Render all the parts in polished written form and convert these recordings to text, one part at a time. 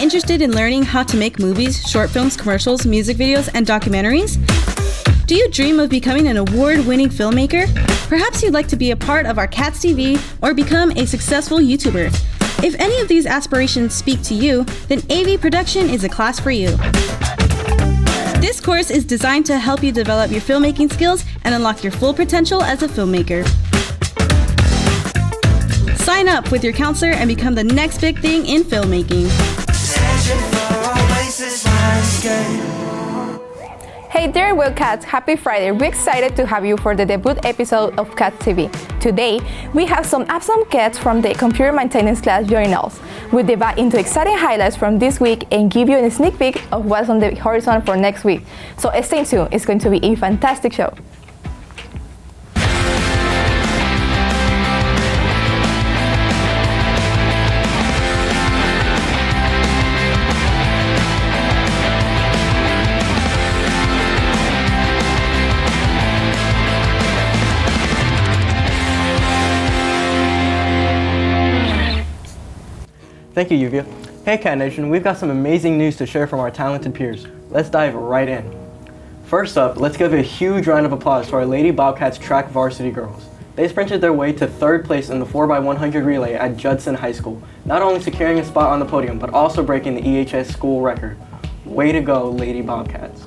interested in learning how to make movies, short films, commercials, music videos, and documentaries? Do you dream of becoming an award-winning filmmaker? Perhaps you'd like to be a part of our KATS TV or become a successful YouTuber. If any of these aspirations speak to you, then AV production is a class for you. This course is designed to help you develop your filmmaking skills and unlock your full potential as a filmmaker. Sign up with your counselor and become the next big thing in filmmaking. Hey there, Cats! Happy Friday! We're excited to have you for the debut episode of KATS TV. Today, we have some awesome cats from the computer maintenance class joining us. We'll dive into exciting highlights from this week and give you a sneak peek of what's on the horizon for next week. So stay tuned, it's going to be a fantastic show. Thank you, Yuvia. Hey Cat Nation, we've got some amazing news to share from our talented peers. Let's dive right in. First up, let's give a huge round of applause to our Lady Bobcats track varsity girls. They sprinted their way to third place in the 4x100 relay at Judson High School, not only securing a spot on the podium, but also breaking the EHS school record. Way to go, Lady Bobcats.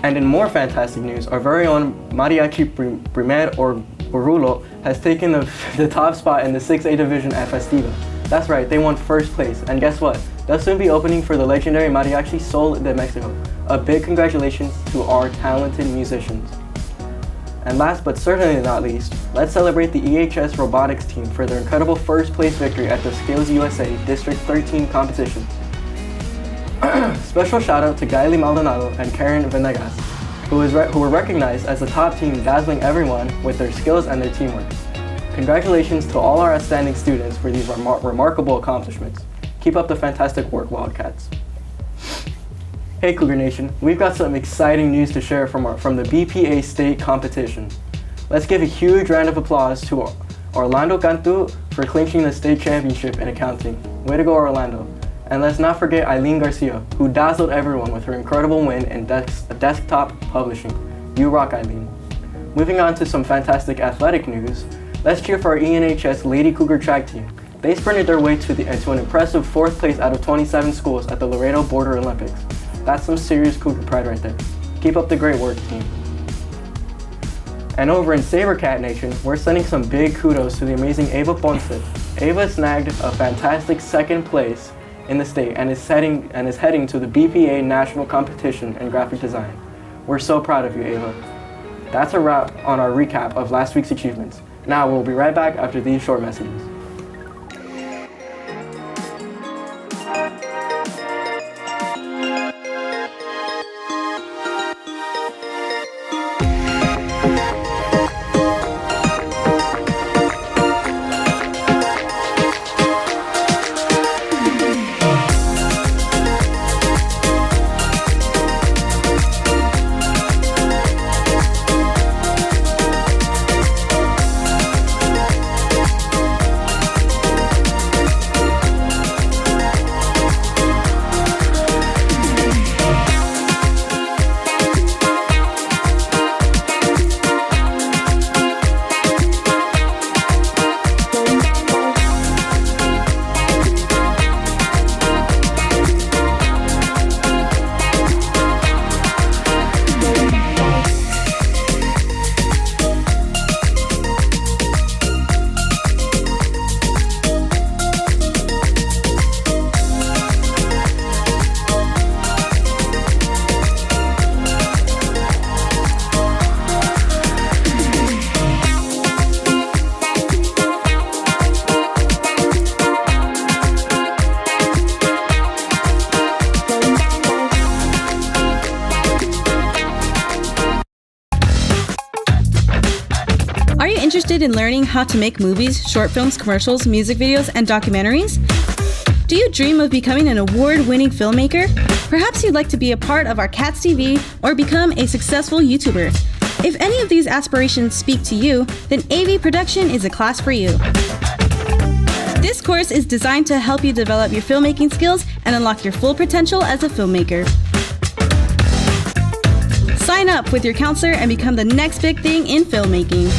And in more fantastic news, our very own Mariachi Primer or Rulo has taken the top spot in the 6A division at Festiva. That's right, they won first place, and guess what? They'll soon be opening for the legendary Mariachi Sol de Mexico. A big congratulations to our talented musicians. And last but certainly not least, let's celebrate the EHS robotics team for their incredible first place victory at the Skills USA District 13 competition. Special shout out to Gaily Maldonado and Karen Venegas, who were recognized as the top team, dazzling everyone with their skills and their teamwork. Congratulations to all our outstanding students for these remarkable accomplishments. Keep up the fantastic work, Wildcats. Hey Cougar Nation, we've got some exciting news to share from the BPA state competition. Let's give a huge round of applause to Orlando Cantu for clinching the state championship in accounting. Way to go, Orlando. And let's not forget Eileen Garcia, who dazzled everyone with her incredible win in desktop publishing. You rock, Eileen. Moving on to some fantastic athletic news, let's cheer for our ENHS Lady Cougar track team. They sprinted their way to an impressive 4th place out of 27 schools at the Laredo Border Olympics. That's some serious Cougar pride right there. Keep up the great work, team. And over in SaberCat Nation, we're sending some big kudos to the amazing Ava Ponce. Ava snagged a fantastic 2nd place in the state and is heading to the BPA National Competition in Graphic Design. We're so proud of you, Ava. That's a wrap on our recap of last week's achievements. Now we'll be right back after these short messages. Interested in learning how to make movies, short films, commercials, music videos, and documentaries? Do you dream of becoming an award-winning filmmaker? Perhaps you'd like to be a part of our KATS TV or become a successful YouTuber. If any of these aspirations speak to you, then AV production is a class for you. This course is designed to help you develop your filmmaking skills and unlock your full potential as a filmmaker. Sign up with your counselor and become the next big thing in filmmaking.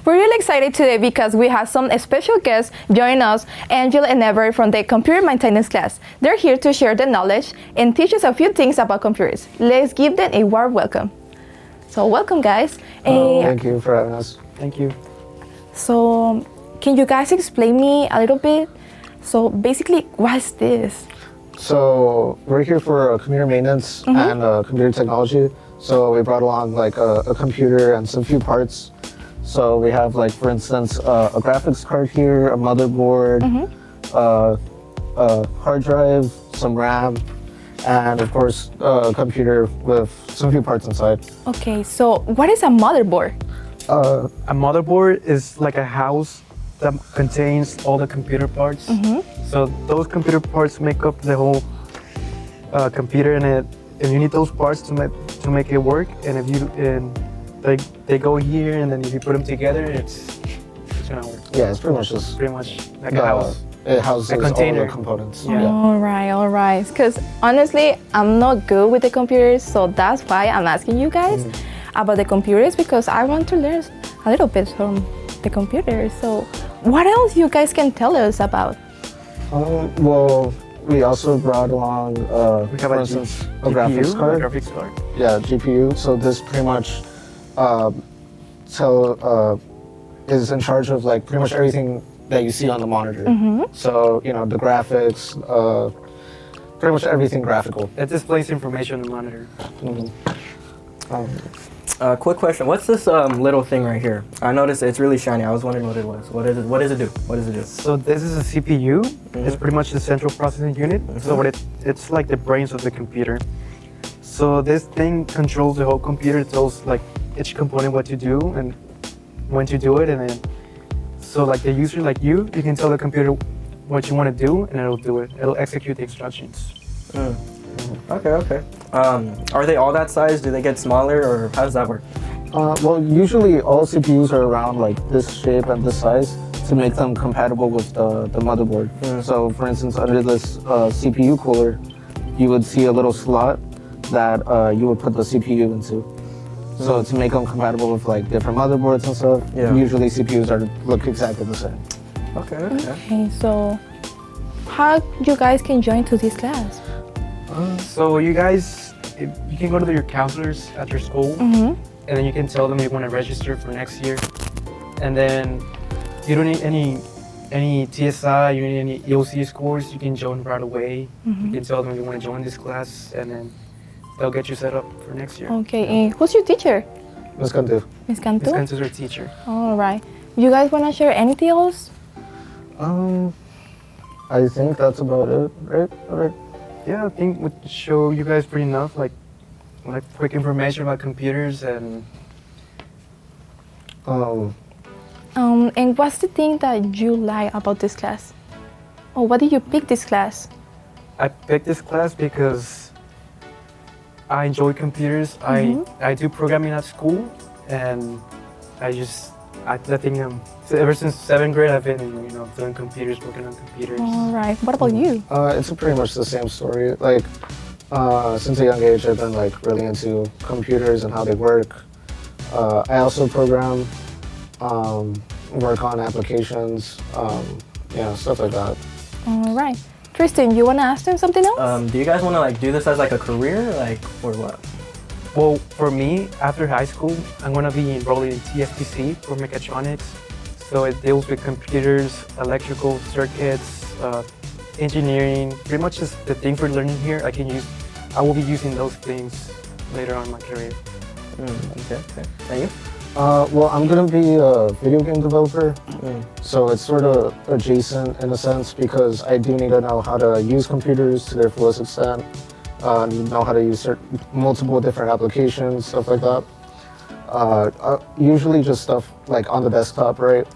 We're really excited today because we have some special guests joining us, Angel and Ever from the computer maintenance class. They're here to share the knowledge and teach us a few things about computers. Let's give them a warm welcome. So welcome, guys. Thank you for having us. Thank you. So can you guys explain me a little bit? So basically, what's this? So we're here for computer maintenance and computer technology. So we brought along like a computer and some few parts. So we have like, for instance, a graphics card here, a motherboard, a hard drive, some RAM, and of course a computer with some few parts inside. Okay, so what is a motherboard? A motherboard is like a house that contains all the computer parts. So those computer parts make up the whole computer, and you need those parts to make it work. And if you they go here, and then if you put them together, it's gonna work. Yeah, it's pretty much just Pretty much like a house. It houses A container. all the components. Yeah. All right. Because honestly, I'm not good with the computers, so that's why I'm asking you guys about the computers, because I want to learn a little bit from the computers. So what else you guys can tell us about? Well, we also brought along, We have for a instance, a GPU, graphics card. A graphics card. Yeah, GPU. So this pretty much is in charge of like pretty much everything that you see on the monitor. So you know, the graphics, pretty much everything graphical. It displays information on the monitor. Quick question. What's this little thing right here? I noticed it's really shiny. I was wondering what it was. What is it? What does it do? What does it do? So this is a CPU. It's pretty much the central processing unit. So it's like the brains of the computer. So this thing controls the whole computer. It tells like each component what to do and when to do it, and then so like the user, like you can tell the computer what you want to do, and it'll do it. It'll execute the instructions. Okay. Are they all that size? Do they get smaller, or how does that work? Well, usually all CPUs are around like this shape and this size to make them compatible with the motherboard. So for instance, under this CPU cooler, you would see a little slot that you would put the CPU into. So to make them compatible with like different motherboards and stuff, usually CPUs look exactly the same. Okay. Okay, so how you guys can join to this class? So you guys, you can go to your counselors at your school, and then you can tell them you want to register for next year. And then you don't need any TSI, you don't need any EOC scores. You can join right away. You can tell them you want to join this class, and then they'll get you set up for next year. Okay, and who's your teacher? Let's go do. Miss Cantu? This guy is our teacher. All right. You guys want to share anything else? I think that's about it, right? All right. Yeah, I think we show you guys pretty enough, like quick information about computers and. And what's the thing that you like about this class? Or why did you pick this class? I picked this class because I enjoy computers. I do programming at school, and I just I think ever since 7th grade, I've been doing computers, working on computers. All right. What about you? It's pretty much the same story. Like, since a young age, I've been like really into computers and how they work. I also program, work on applications, stuff like that. All right. Tristan, you want to ask them something else? Do you guys want to like do this as like a career, like, or what? Well, for me, after high school, I'm going to be enrolled in TFTC for mechatronics. So it deals with computers, electrical circuits, engineering, pretty much just the things we're learning here. I will be using those things later on in my career. Okay. And you? Well, I'm gonna be a video game developer, so it's sort of adjacent in a sense because I do need to know how to use computers to their fullest extent, know how to use multiple different applications, stuff like that. Usually just stuff like on the desktop, right?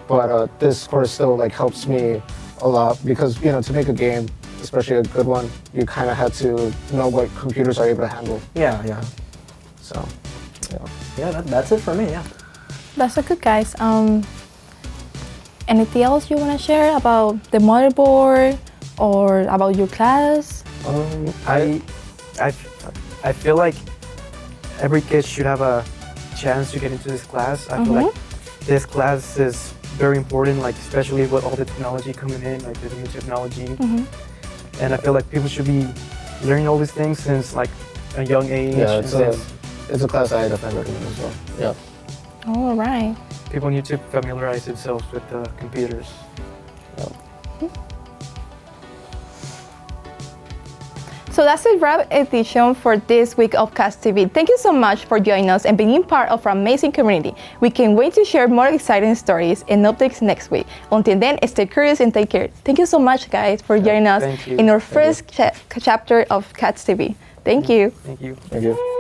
But this course still like helps me a lot because to make a game, especially a good one, you kind of had to know what computers are able to handle. Yeah. So. Yeah, that's it for me, yeah. That's so good, guys. Anything else you want to share about the motherboard or about your class? I feel like every kid should have a chance to get into this class. I feel like this class is very important, like especially with all the technology coming in, like the new technology. And I feel like people should be learning all these things since like a young age. Yeah, it's a class I definitely recommend as well. Yeah. All right. People need to familiarize themselves with computers. So that's a wrap edition for this week of KATS TV. Thank you so much for joining us and being part of our amazing community. We can't wait to share more exciting stories and updates next week. Until then, stay curious and take care. Thank you so much, guys, for joining us in our first chapter of KATS TV. Thank you. Thank you. Thank you.